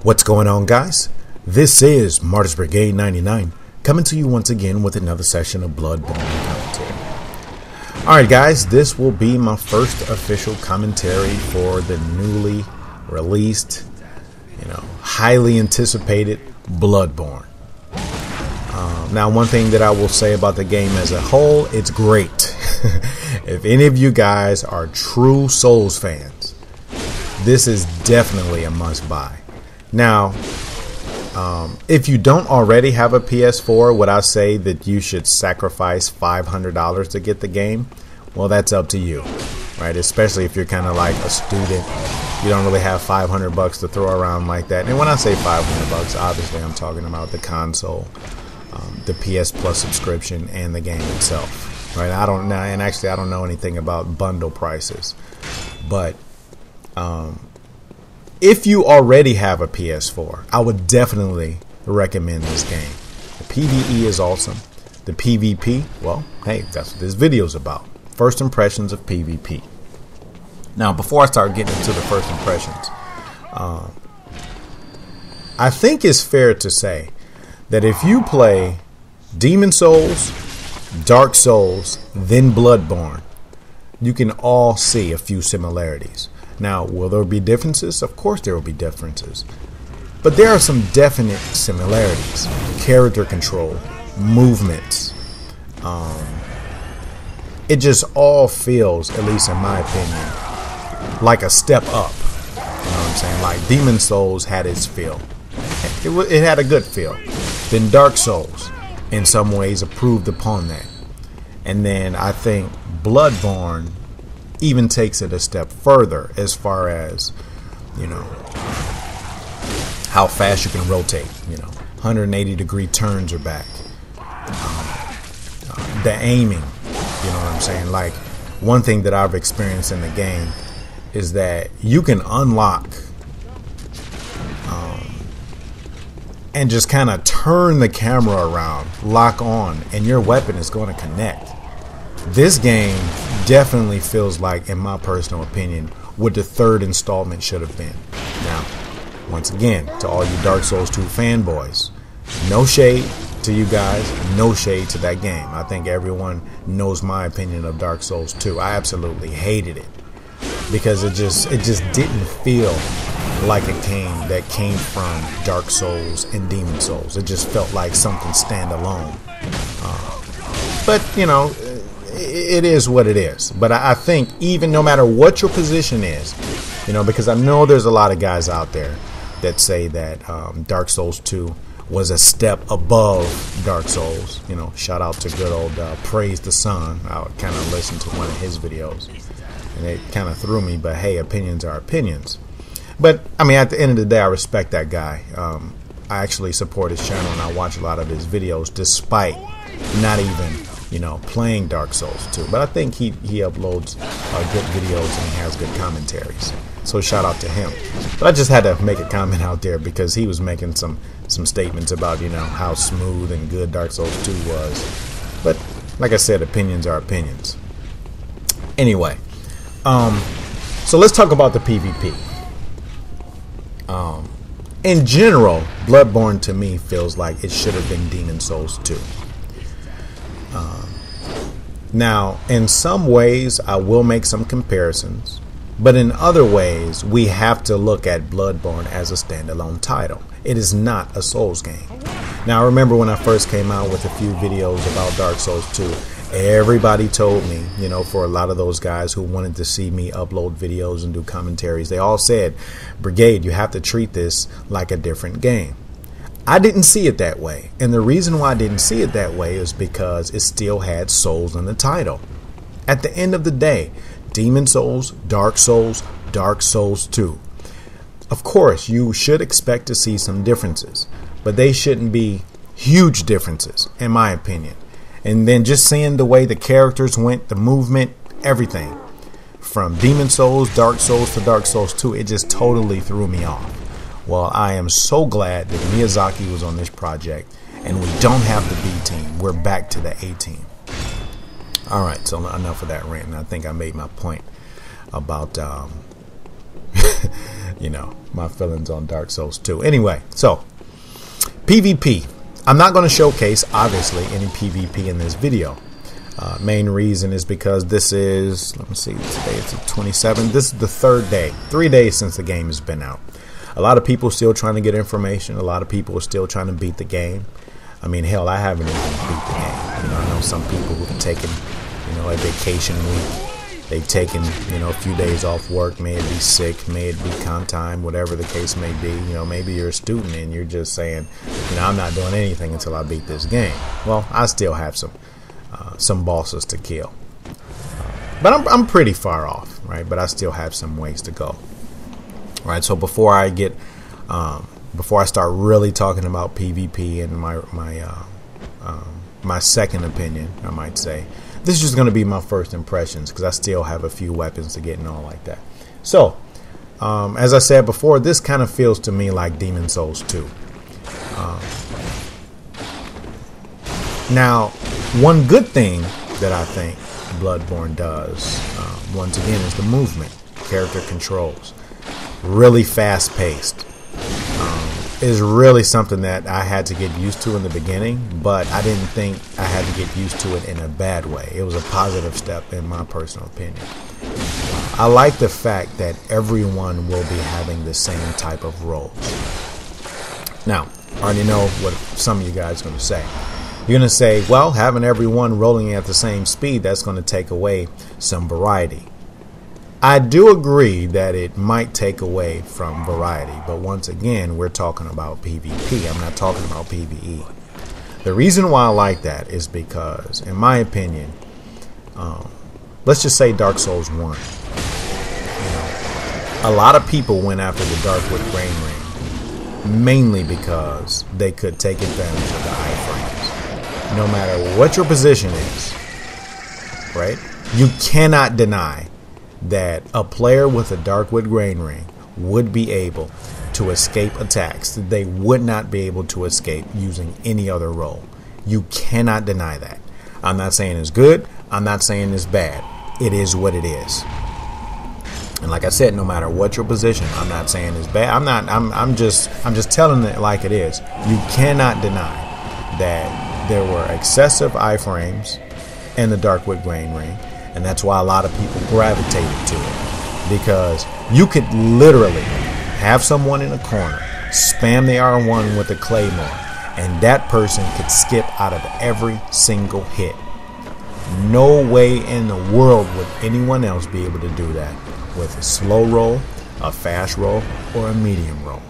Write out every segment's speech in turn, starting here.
What's going on, guys? This is Martyrs Brigade 99 coming to you once again with another session of Bloodborne Commentary. Alright guys, this will be my first official commentary for the newly released, highly anticipated Bloodborne. Now, one thing that I will say about the game as a whole, it's great. If any of you guys are true Souls fans, this is definitely a must-buy. Now, if you don't already have a PS4, would I say that you should sacrifice $500 to get the game? Well, that's up to you, right? Especially if you're kind of like a student, you don't really have $500 to throw around like that. And when I say $500, obviously I'm talking about the console, the PS Plus subscription, and the game itself, right? I don't know, and actually I don't know anything about bundle prices, but if you already have a PS4, I would definitely recommend this game. The PvE is awesome. The PvP, well, hey, that's what this video is about. First impressions of PvP. Now, before I start getting into the first impressions, I think it's fair to say that if you play Demon Souls, Dark Souls, then Bloodborne, you can all see a few similarities. Now, will there be differences? Of course there will be differences. But there are some definite similarities. Character control, movements. It just all feels, at least in my opinion, like a step up. You know what I'm saying? Like Demon Souls had its feel. It had a good feel. Then Dark Souls, in some ways, improved upon that. And then I think Bloodborne even takes it a step further as far as, how fast you can rotate. 180-degree turns are back. The aiming, you know what I'm saying? Like, one thing that I've experienced in the game is that you can unlock and just kind of turn the camera around, lock on, and your weapon is going to connect. This game definitely feels like, in my personal opinion, what the third installment should have been. Now, once again, to all you Dark Souls 2 fanboys, no shade to you guys, no shade to that game. I think everyone knows my opinion of Dark Souls 2. I absolutely hated it because it just didn't feel like a game that came from Dark Souls and Demon Souls. It just felt like something standalone. But it is what it is. But I think even no matter what your position is, because I know there's a lot of guys out there that say that Dark Souls 2 was a step above Dark Souls. Shout out to good old Praise the Sun. I kind of listened to one of his videos and it kind of threw me, but hey, opinions are opinions. But I mean, at the end of the day, I respect that guy. I actually support his channel and I watch a lot of his videos despite not even playing Dark Souls 2. But I think he uploads good videos and he has good commentaries. So shout out to him. But I just had to make a comment out there because he was making some statements about, how smooth and good Dark Souls 2 was. But like I said, opinions are opinions. Anyway, so let's talk about the PvP. In general, Bloodborne to me feels like it should have been Demon Souls 2. Now, in some ways, I will make some comparisons, but in other ways, we have to look at Bloodborne as a standalone title. It is not a Souls game. Now, I remember when I first came out with a few videos about Dark Souls 2, everybody told me, for a lot of those guys who wanted to see me upload videos and do commentaries, they all said, Brigade, you have to treat this like a different game. I didn't see it that way, and the reason why I didn't see it that way is because it still had Souls in the title. At the end of the day, Demon Souls, Dark Souls 2. Of course, you should expect to see some differences, but they shouldn't be huge differences, in my opinion. And then just seeing the way the characters went, the movement, everything, from Demon Souls, Dark Souls to Dark Souls 2, it just totally threw me off. Well, I am so glad that Miyazaki was on this project and we don't have the B team. We're back to the A team. Alright, so enough of that rant. I think I made my point about you know, my feelings on Dark Souls 2. Anyway, so PvP. I'm not going to showcase, obviously, any PvP in this video. Main reason is because this is, let me see, today it's the 27th. This is the third day, 3 days since the game has been out. A lot of people still trying to get information. A lot of people are still trying to beat the game. I mean, hell, I haven't even beat the game. You know, I know some people who've taken, you know, a vacation week. They've taken, you know, a few days off work. May it be sick, may it be con time, whatever the case may be. You know, maybe you're a student and you're just saying, you know, I'm not doing anything until I beat this game. Well, I still have some bosses to kill, but I'm pretty far off, right? But I still have some ways to go, right? So before I start really talking about PvP and my second opinion, I might say, this is just going to be my first impressions because I still have a few weapons to get and all like that. So, as I said before, this kind of feels to me like Demon Souls 2. Now, one good thing that I think Bloodborne does, once again, is the movement, character controls. Really fast-paced. Is really something that I had to get used to in the beginning, but I didn't think I had to get used to it in a bad way. It was a positive step in my personal opinion. I like the fact that everyone will be having the same type of roles. Now, I already know what some of you guys are going to say. You're going to say, well, having everyone rolling at the same speed, that's going to take away some variety. I do agree that it might take away from variety, but once again, we're talking about PvP. I'm not talking about PvE. The reason why I like that is because, in my opinion, let's just say Dark Souls 1. You know, a lot of people went after the Darkwood Grain Ring, mainly because they could take advantage of the iframes. No matter what your position is, right? You cannot deny that a player with a Darkwood Grain Ring would be able to escape attacks that they would not be able to escape using any other role. You cannot deny that. I'm not saying it's good. I'm not saying it's bad. It is what it is. And like I said, no matter what your position, I'm not saying it's bad. I'm just telling it like it is. You cannot deny that there were excessive iframes in the Darkwood Grain Ring. And that's why a lot of people gravitated to it, because you could literally have someone in a corner, spam the R1 with a claymore, and that person could skip out of every single hit. No way in the world would anyone else be able to do that with a slow roll, a fast roll, or a medium roll.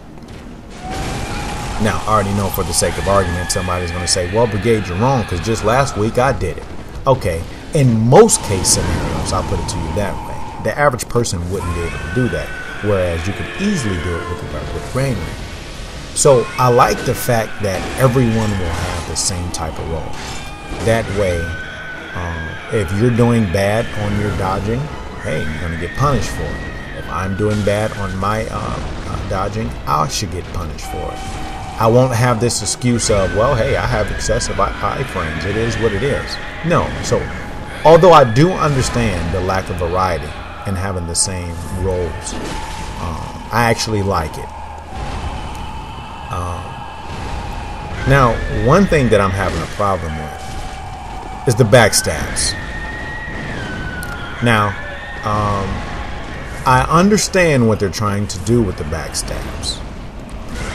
Now, I already know for the sake of argument, somebody's going to say, well, Brigade, you're wrong, because just last week I did it. Okay. In most case scenarios, I'll put it to you that way, the average person wouldn't be able to do that, whereas you could easily do it with the Darkwood Grain Ring. So I like the fact that everyone will have the same type of role. That way, if you're doing bad on your dodging, hey, you're going to get punished for it. If I'm doing bad on my dodging, I should get punished for it. I won't have this excuse of, well, hey, I have excessive iframes. It is what it is. No. So, although I do understand the lack of variety in having the same roles, I actually like it. Now, one thing that I'm having a problem with is the backstabs. Now, I understand what they're trying to do with the backstabs.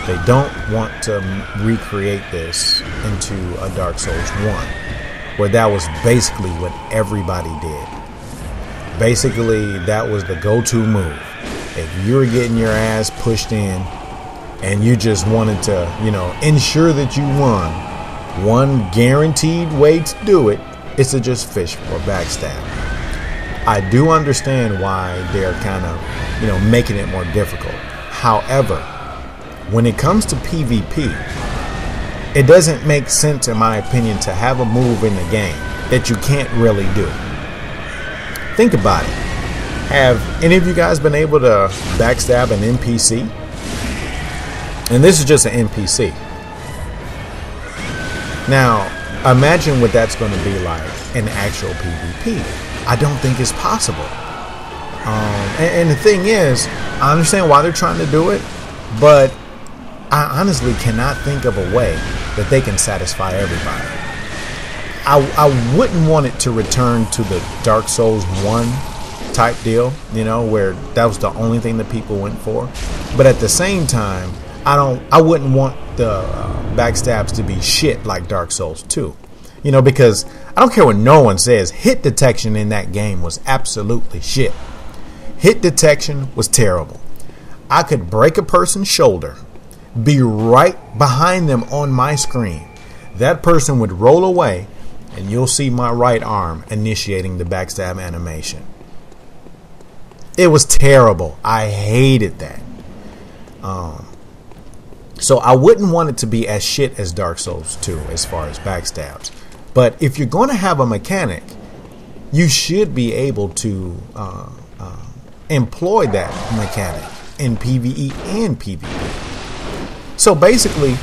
They don't want to recreate this into a Dark Souls 1, where that was basically what everybody did. Basically, that was the go-to move. If you were getting your ass pushed in and you just wanted to, you know, ensure that you won, one guaranteed way to do it is to just fish for backstab. I do understand why they're kind of, you know, making it more difficult. However, when it comes to PvP, it doesn't make sense, in my opinion, to have a move in the game that you can't really do. Think about it. Have any of you guys been able to backstab an NPC? And this is just an NPC. Now, imagine what that's going to be like in actual PvP. I don't think it's possible. And the thing is, I understand why they're trying to do it, but I honestly cannot think of a way that they can satisfy everybody. I wouldn't want it to return to the Dark Souls 1 type deal, you know, where that was the only thing that people went for. But at the same time, I wouldn't want the backstabs to be shit like Dark Souls 2. You know, because I don't care what no one says, hit detection in that game was absolutely shit. Hit detection was terrible. I could break a person's shoulder, be right behind them on my screen. That person would roll away, and you'll see my right arm initiating the backstab animation. It was terrible. I hated that. So I wouldn't want it to be as shit as Dark Souls 2 as far as backstabs. But if you're going to have a mechanic, you should be able to employ that mechanic in PvE and PvP. So basically,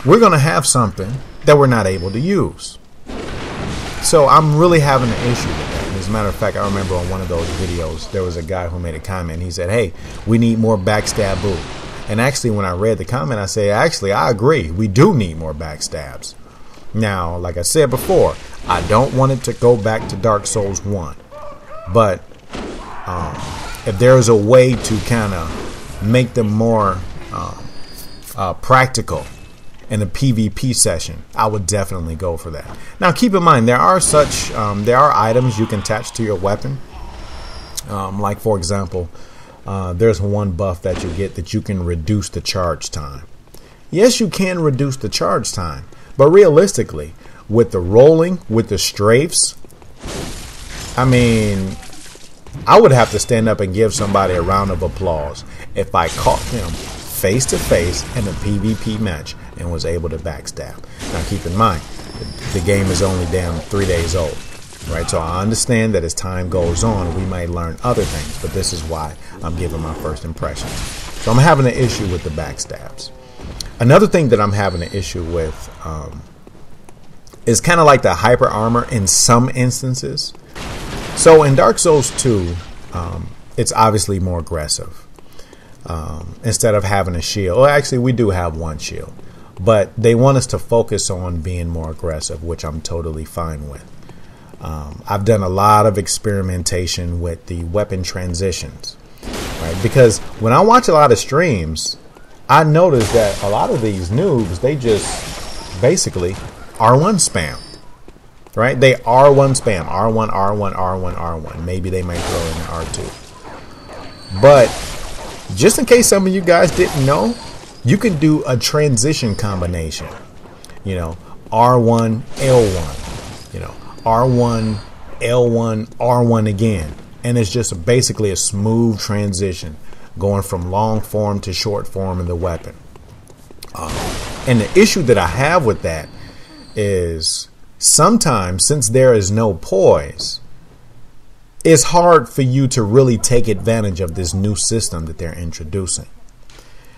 we're going to have something that we're not able to use. So I'm really having an issue with that. As a matter of fact, I remember on one of those videos, there was a guy who made a comment. He said, hey, we need more backstab-oo. And actually, when I read the comment, I said, actually, I agree. We do need more backstabs. Now, like I said before, I don't want it to go back to Dark Souls 1. But if there's a way to kind of make them more practical in a PvP session, I would definitely go for that. Now, keep in mind, there are items you can attach to your weapon. Like, for example, there's one buff that you get that you can reduce the charge time. Yes, you can reduce the charge time, but realistically, with the rolling, with the strafes, I mean, I would have to stand up and give somebody a round of applause if I caught them face to face in a PvP match and was able to backstab. Now, keep in mind, the game is only damn 3 days old, right? So I understand that as time goes on, we may learn other things, but this is why I'm giving my first impressions. So I'm having an issue with the backstabs. Another thing that I'm having an issue with is kind of like the hyper armor in some instances. So in Dark Souls 2, it's obviously more aggressive. Instead of having a shield, well, actually we do have one shield, but they want us to focus on being more aggressive, which I'm totally fine with. I've done a lot of experimentation with the weapon transitions, right? Because when I watch a lot of streams, I notice that a lot of these noobs, they just basically R1 spam, right? They R1 spam, R1, R1, R1, R1. Maybe they might throw in the R2. But just in case some of you guys didn't know, you can do a transition combination. You know, R1, L1, you know, R1, L1, R1 again. And it's just basically a smooth transition going from long form to short form in the weapon. And the issue that I have with that is sometimes, since there is no poise, it's hard for you to really take advantage of this new system that they're introducing.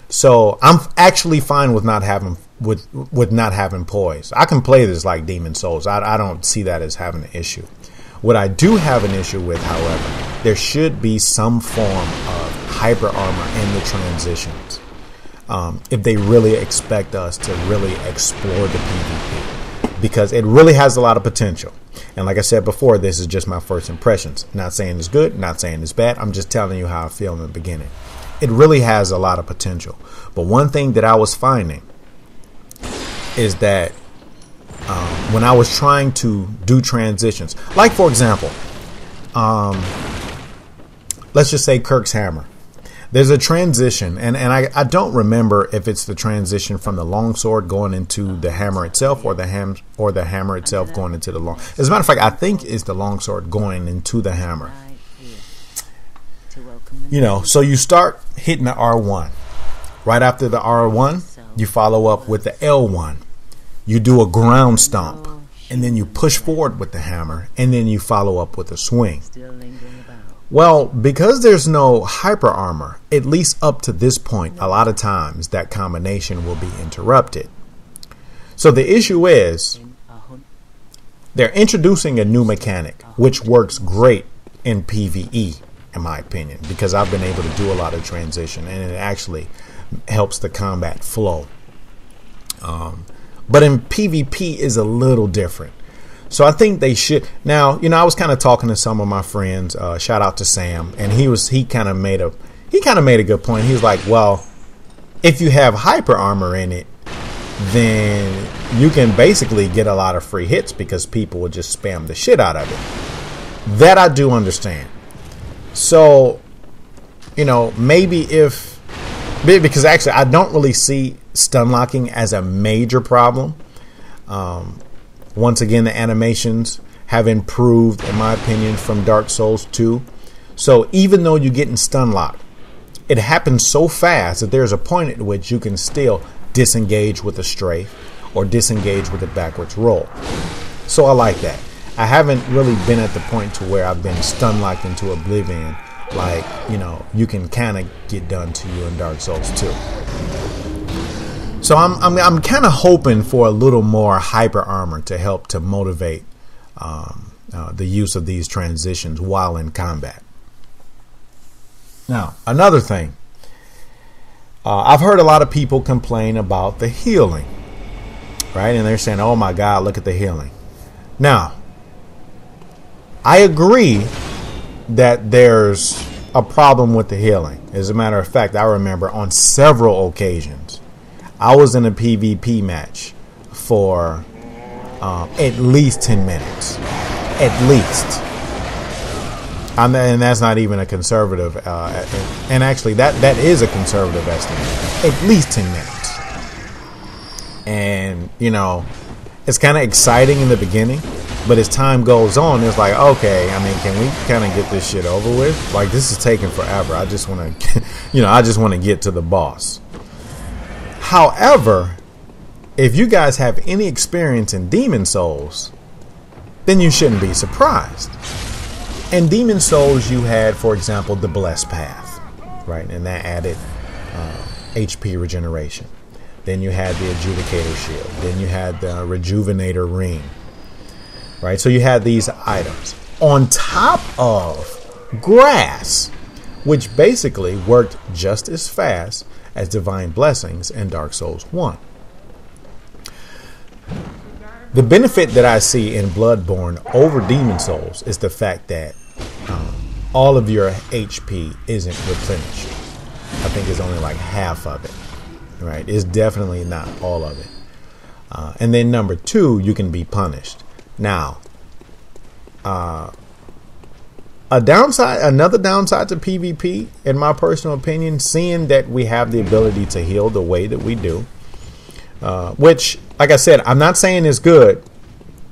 So I'm actually fine with not having not having poise. I can play this like Demon Souls. I don't see that as having an issue. What I do have an issue with, however, there should be some form of hyper armor in the transitions. If they really expect us to really explore the PvP, because it really has a lot of potential. And like I said before, this is just my first impressions. Not saying it's good, not saying it's bad. I'm just telling you how I feel in the beginning. It really has a lot of potential. But one thing that I was finding is that when I was trying to do transitions, like for example, let's just say Kirk's hammer. There's a transition, and I don't remember if it's the transition from the longsword going into the hammer itself, or the hammer itself going into the long. As a matter of fact, I think it's the longsword going into the hammer. You know, so you start hitting the R1. Right after the R1, you follow up with the L1. You do a ground stomp, and then you push forward with the hammer, and then you follow up with a swing. Well, because there's no hyper armor, at least up to this point, a lot of times that combination will be interrupted. So the issue is they're introducing a new mechanic, which works great in PvE. in my opinion, because I've been able to do a lot of transition, and it actually helps the combat flow. But in PvP is a little different. So I think they should. Now, I was kind of talking to some of my friends. Shout out to Sam, and he kind of made a good point. He was like, well, if you have hyper armor in it, then you can basically get a lot of free hits because people will just spam the shit out of it. That I do understand. So, maybe because actually I don't really see stun locking as a major problem. Once again, the animations have improved, in my opinion, from Dark Souls 2. So even though you're getting stun locked, it happens so fast that there's a point at which you can still disengage with a strafe or disengage with a backwards roll. So I like that. I haven't really been at the point to where I've been stun locked into oblivion, like, you can kind of get done to you in Dark Souls 2. So I'm kind of hoping for a little more hyper armor to help to motivate the use of these transitions while in combat. Now, another thing, I've heard a lot of people complain about the healing, right? And they're saying, oh my God, look at the healing. Now, I agree that there's a problem with the healing. As a matter of fact, I remember on several occasions, I was in a PvP match for at least 10 minutes. At least. And that's not even a conservative. And actually, that is a conservative estimate. At least 10 minutes. And, it's kind of exciting in the beginning. But as time goes on, it's like, okay, can we kind of get this shit over with? Like, this is taking forever. I just want to, I just want to get to the boss. However, if you guys have any experience in Demon Souls, then you shouldn't be surprised. In Demon Souls, you had, for example, the Blessed Path, right? And that added HP regeneration. Then you had the Adjudicator Shield. Then you had the Rejuvenator Ring, right? So you had these items on top of grass, which basically worked just as fast as Divine Blessings in Dark Souls 1. The benefit that I see in Bloodborne over Demon Souls is the fact that all of your HP isn't replenished. I think it's only like half of it, right? It's definitely not all of it. And then number two, you can be punished. Now, another downside to PvP, in my personal opinion, seeing that we have the ability to heal the way that we do, which, like I said, I'm not saying is good,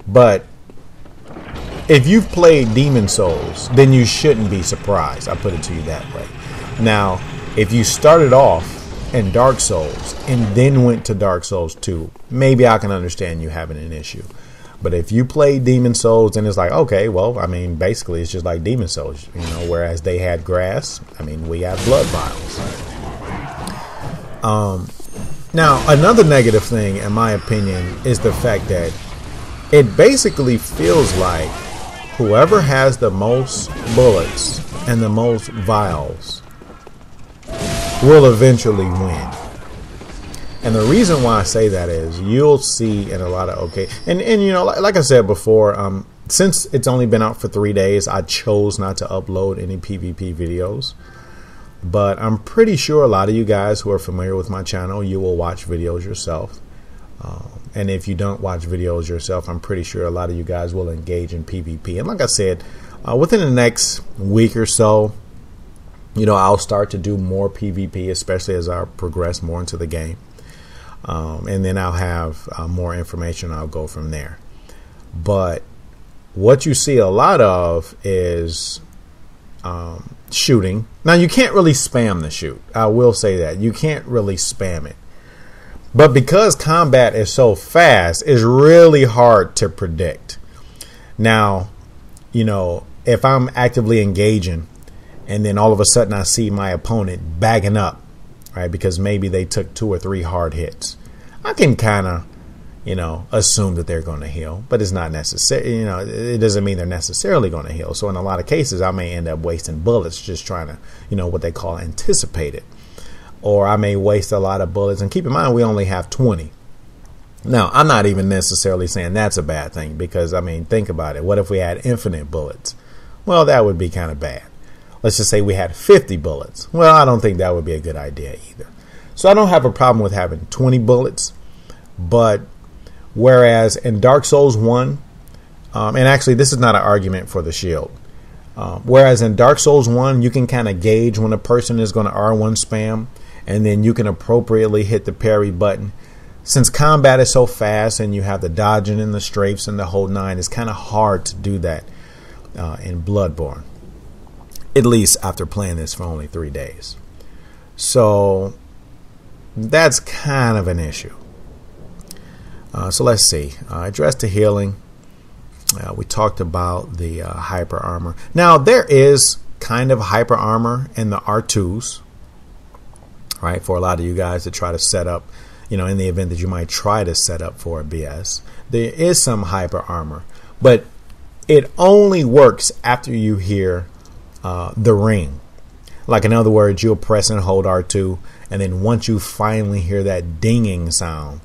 but if you've played Demon Souls, then you shouldn't be surprised. I put it to you that way. Now, if you started off in Dark Souls and then went to Dark Souls 2, maybe I can understand you having an issue. But if you play Demon Souls, then it's like, okay, well, basically it's just like Demon Souls, whereas they had grass, we have blood vials. Now, another negative thing, in my opinion, is the fact that it basically feels like whoever has the most bullets and the most vials will eventually win. And the reason why I say that is you'll see in a lot of like I said before, since it's only been out for 3 days, I chose not to upload any PvP videos. But I'm pretty sure a lot of you guys who are familiar with my channel, you will watch videos yourself. And if you don't watch videos yourself, I'm pretty sure a lot of you guys will engage in PvP. And like I said, within the next week or so, I'll start to do more PvP, especially as I progress more into the game. And then I'll have more information. I'll go from there. But what you see a lot of is shooting. Now, you can't really spam the shoot. I will say that. You can't really spam it. But because combat is so fast, it's really hard to predict. Now, if I'm actively engaging and then all of a sudden I see my opponent bagging up, right, because maybe they took 2 or 3 hard hits, I can kind of, assume that they're going to heal, but it's not necessary. It doesn't mean they're necessarily going to heal. So in a lot of cases, I may end up wasting bullets just trying to, what they call anticipate it. Or I may waste a lot of bullets. And keep in mind, we only have 20. Now, I'm not even necessarily saying that's a bad thing because, think about it. What if we had infinite bullets? Well, that would be kind of bad. Let's just say we had 50 bullets. Well, I don't think that would be a good idea either. So I don't have a problem with having 20 bullets, but whereas in Dark Souls 1, and actually this is not an argument for the shield, whereas in Dark Souls 1, you can kind of gauge when a person is going to R1 spam, and then you can appropriately hit the parry button. Since combat is so fast and you have the dodging and the strafes and the whole nine, it's kind of hard to do that in Bloodborne, at least after playing this for only 3 days. So that's kind of an issue. So let's see. Address the healing. We talked about the hyper armor. Now there is kind of hyper armor in the R2s, right? For a lot of you guys to try to set up, in the event that you might try to set up for a BS, there is some hyper armor, but it only works after you hear the ring. Like in other words, you'll press and hold R2, and then once you finally hear that dinging sound,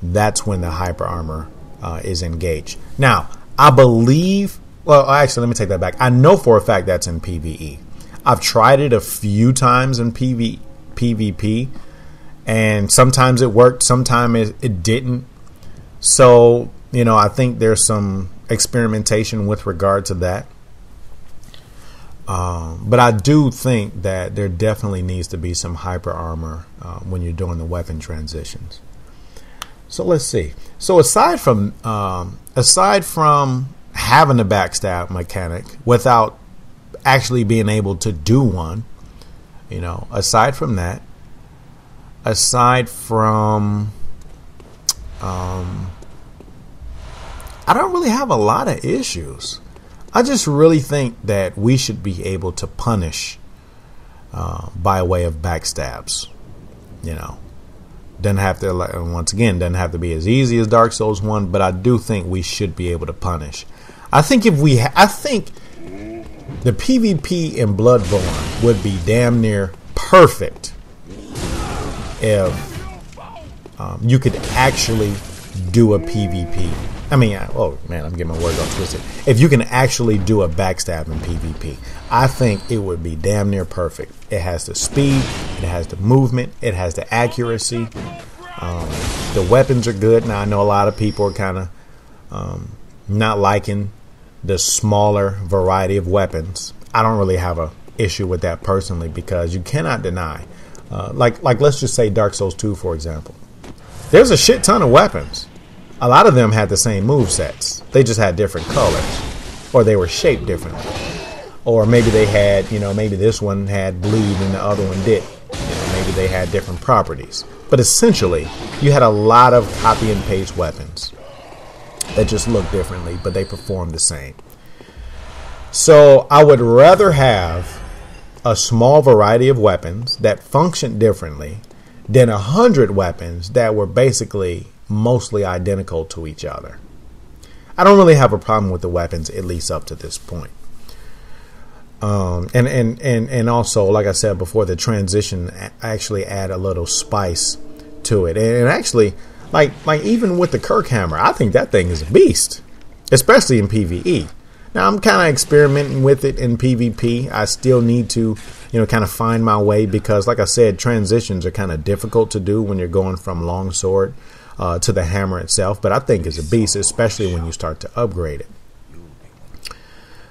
that's when the hyper armor is engaged. Now, I believe, well, actually, let me take that back. I know for a fact that's in PvE. I've tried it a few times in PvP, and sometimes it worked, sometimes it didn't. So, I think there's some experimentation with regard to that. But I do think that there definitely needs to be some hyper armor when you're doing the weapon transitions. So let's see. So aside from having the backstab mechanic without actually being able to do one, aside from that, I don't really have a lot of issues. I just really think that we should be able to punish by way of backstabs. Doesn't have to, once again, doesn't have to be as easy as Dark Souls 1, but I do think we should be able to punish. I think the PvP in Bloodborne would be damn near perfect if you could actually do a PvP. Oh man, I'm getting my words all twisted. If you can actually do a backstab in PvP, I think it would be damn near perfect. It has the speed, it has the movement, it has the accuracy. The weapons are good. Now I know a lot of people are kind of not liking the smaller variety of weapons. I don't really have a issue with that personally because you cannot deny, like let's just say Dark Souls 2 for example. There's a shit ton of weapons. A lot of them had the same move sets. They just had different colors, or they were shaped differently, or maybe they had, maybe this one had bleed and the other one didn't. Maybe they had different properties. But essentially, you had a lot of copy and paste weapons that just looked differently, but they performed the same. So I would rather have a small variety of weapons that functioned differently than 100 weapons that were basically mostly identical to each other. I don't really have a problem with the weapons, at least up to this point. And also, like I said before, the transition actually add a little spice to it. And actually, like even with the Kirk hammer, I think that thing is a beast, especially in PvE. Now I'm kind of experimenting with it in PvP. I still need to, kind of find my way because, like I said, transitions are kind of difficult to do when you're going from longsword to the hammer itself, but I think it's a beast, especially when you start to upgrade it.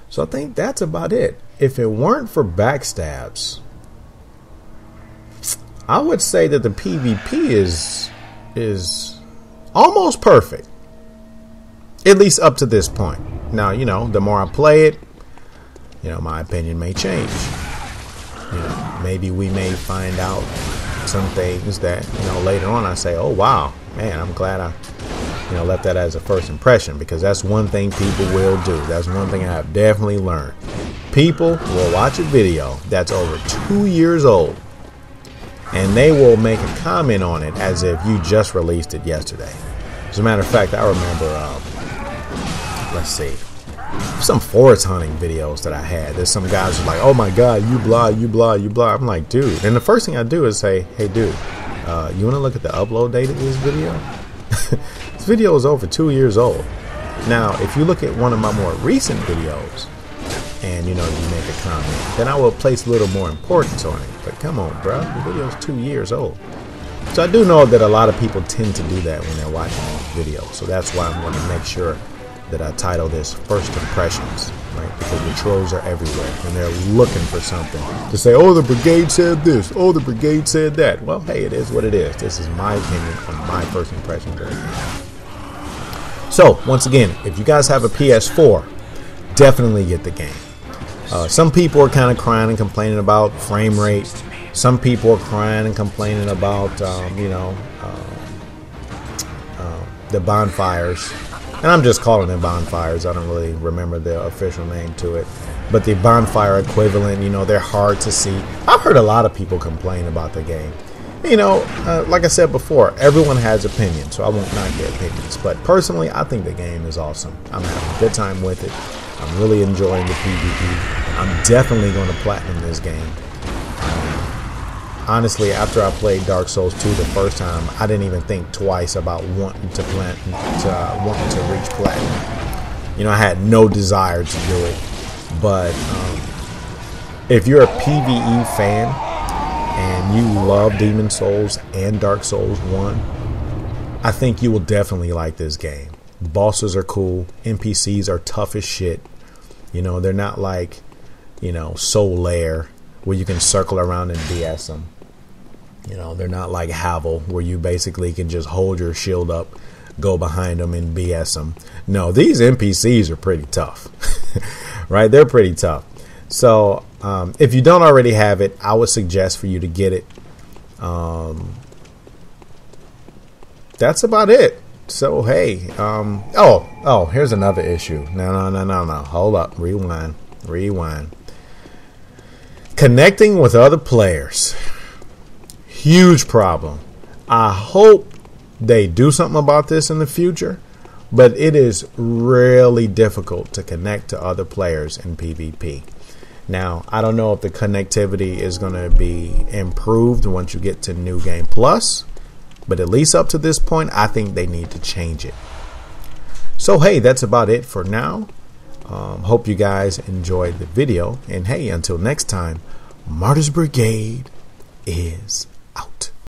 So I think that's about it. If it weren't for backstabs, I would say that the PvP is almost perfect, at least up to this point. Now, the more I play it, my opinion may change. Maybe we may find out some things that, later on I say, oh wow, man, I'm glad I left that as a first impression, because that's one thing people will do. That's one thing I have definitely learned. People will watch a video that's over 2 years old and they will make a comment on it as if you just released it yesterday. As a matter of fact, I remember, let's see, some forest hunting videos that I had. There's some guys who are like, oh my god, you blah, you blah, you blah. I'm like, dude. And the first thing I do is say, hey dude, you want to look at the upload date of this video? This video is over 2 years old. Now, if you look at one of my more recent videos and, you know, you make a comment, then I will place a little more importance on it. But come on, bro, the video is 2 years old. So I do know that a lot of people tend to do that when they're watching these videos. So that's why I'm going to make sure that I title this First Impressions, right? Because the trolls are everywhere and they're looking for something to say, oh, the brigade said this, oh, the brigade said that. Well, hey, it is what it is. This is my opinion on my first impressions of the game. So, once again, if you guys have a PS4, definitely get the game. Some people are kind of crying and complaining about frame rate. Some people are crying and complaining about, the bonfires. And I'm just calling them bonfires. I don't really remember the official name to it. But the bonfire equivalent, you know, they're hard to see. I've heard a lot of people complain about the game. You know, like I said before, everyone has opinions, so I won't knock their opinions. But personally, I think the game is awesome. I'm having a good time with it. I'm really enjoying the PvP. I'm definitely going to platinum this game. Honestly, after I played Dark Souls 2 the first time, I didn't even think twice about wanting to reach platinum. You know, I had no desire to do it. But if you're a PvE fan and you love Demon Souls and Dark Souls 1, I think you will definitely like this game. Bosses are cool. NPCs are tough as shit. You know, they're not like, you know, Soul Lair, where you can circle around and BS them. You know, they're not like Havel, where you basically can just hold your shield up, go behind them and BS them. No, these NPCs are pretty tough. Right? They're pretty tough. So, if you don't already have it, I would suggest for you to get it. That's about it. So, hey. Here's another issue. No. Hold up. Rewind. Connecting with other players. Huge problem. I hope they do something about this in the future, but it is really difficult to connect to other players in PvP. Now, I don't know if the connectivity is going to be improved once you get to New Game Plus, but at least up to this point, I think they need to change it. So, hey, that's about it for now. Hope you guys enjoyed the video, and hey, until next time, Martyr's Brigade is